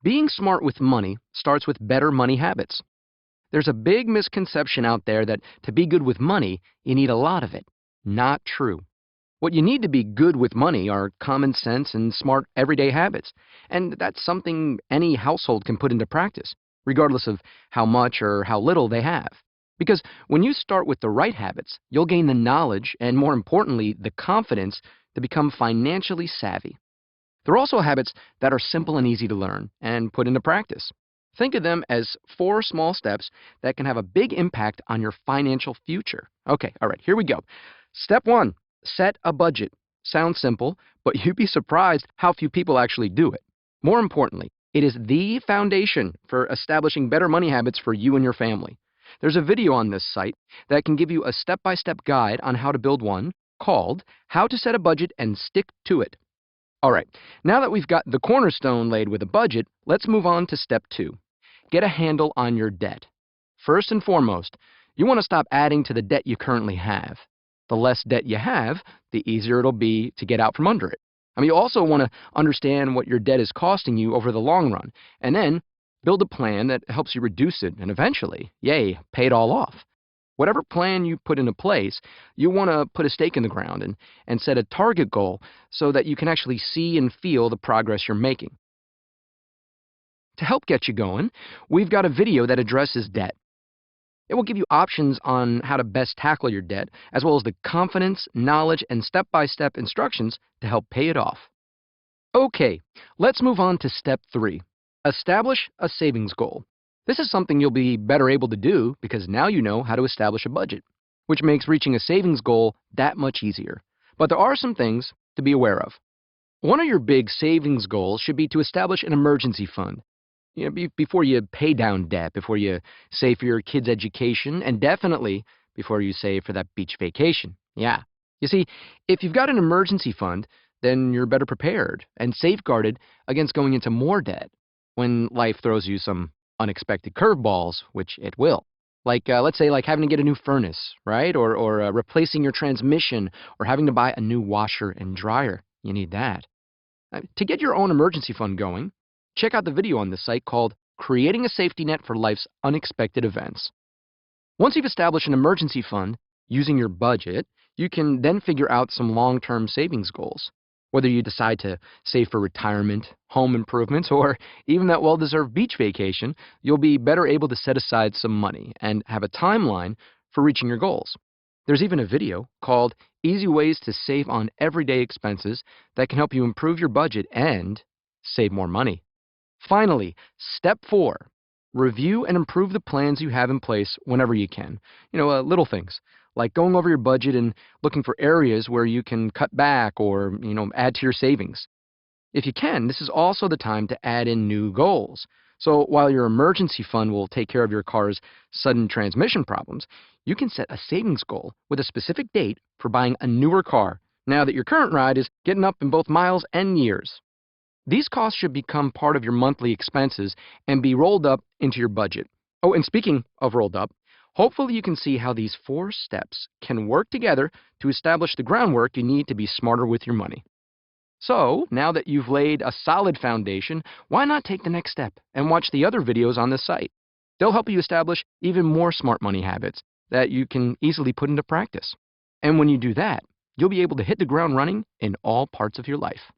Being smart with money starts with better money habits. There's a big misconception out there that to be good with money, you need a lot of it. Not true. What you need to be good with money are common sense and smart everyday habits. And that's something any household can put into practice, regardless of how much or how little they have. Because when you start with the right habits, you'll gain the knowledge and, more importantly, the confidence to become financially savvy. There are also habits that are simple and easy to learn and put into practice. Think of them as 4 small steps that can have a big impact on your financial future. Okay, all right, here we go. Step 1, set a budget. Sounds simple, but you'd be surprised how few people actually do it. More importantly, it is the foundation for establishing better money habits for you and your family. There's a video on this site that can give you a step-by-step guide on how to build one called How to Set a Budget and Stick to It. All right, now that we've got the cornerstone laid with a budget, let's move on to step 2. Get a handle on your debt. First and foremost, you want to stop adding to the debt you currently have. The less debt you have, the easier it'll be to get out from under it. You also want to understand what your debt is costing you over the long run, and then build a plan that helps you reduce it and eventually, yay, pay it all off. Whatever plan you put into place, you want to put a stake in the ground and set a target goal so that you can actually see and feel the progress you're making. To help get you going, we've got a video that addresses debt. It will give you options on how to best tackle your debt, as well as the confidence, knowledge, and step-by-step instructions to help pay it off. Okay, let's move on to step 3. Establish a savings goal. This is something you'll be better able to do because now you know how to establish a budget, which makes reaching a savings goal that much easier. But there are some things to be aware of. One of your big savings goals should be to establish an emergency fund. Before you pay down debt, before you save for your kids' education, and definitely before you save for that beach vacation. Yeah. You see, if you've got an emergency fund, then you're better prepared and safeguarded against going into more debt when life throws you some unexpected curveballs, which it will. Let's say, having to get a new furnace, right? Or replacing your transmission, or having to buy a new washer and dryer. You need that. To get your own emergency fund going, check out the video on this site called Creating a Safety Net for Life's Unexpected Events. Once you've established an emergency fund using your budget, you can then figure out some long-term savings goals. Whether you decide to save for retirement, home improvements, or even that well-deserved beach vacation, you'll be better able to set aside some money and have a timeline for reaching your goals. There's even a video called Easy Ways to Save on Everyday Expenses that can help you improve your budget and save more money. Finally, step 4. Review and improve the plans you have in place whenever you can. Little things like going over your budget and looking for areas where you can cut back or, add to your savings. If you can, this is also the time to add in new goals. So while your emergency fund will take care of your car's sudden transmission problems, you can set a savings goal with a specific date for buying a newer car now that your current ride is getting up in both miles and years. These costs should become part of your monthly expenses and be rolled up into your budget. Oh, and speaking of rolled up, hopefully you can see how these 4 steps can work together to establish the groundwork you need to be smarter with your money. So, now that you've laid a solid foundation, why not take the next step and watch the other videos on this site? They'll help you establish even more smart money habits that you can easily put into practice. And when you do that, you'll be able to hit the ground running in all parts of your life.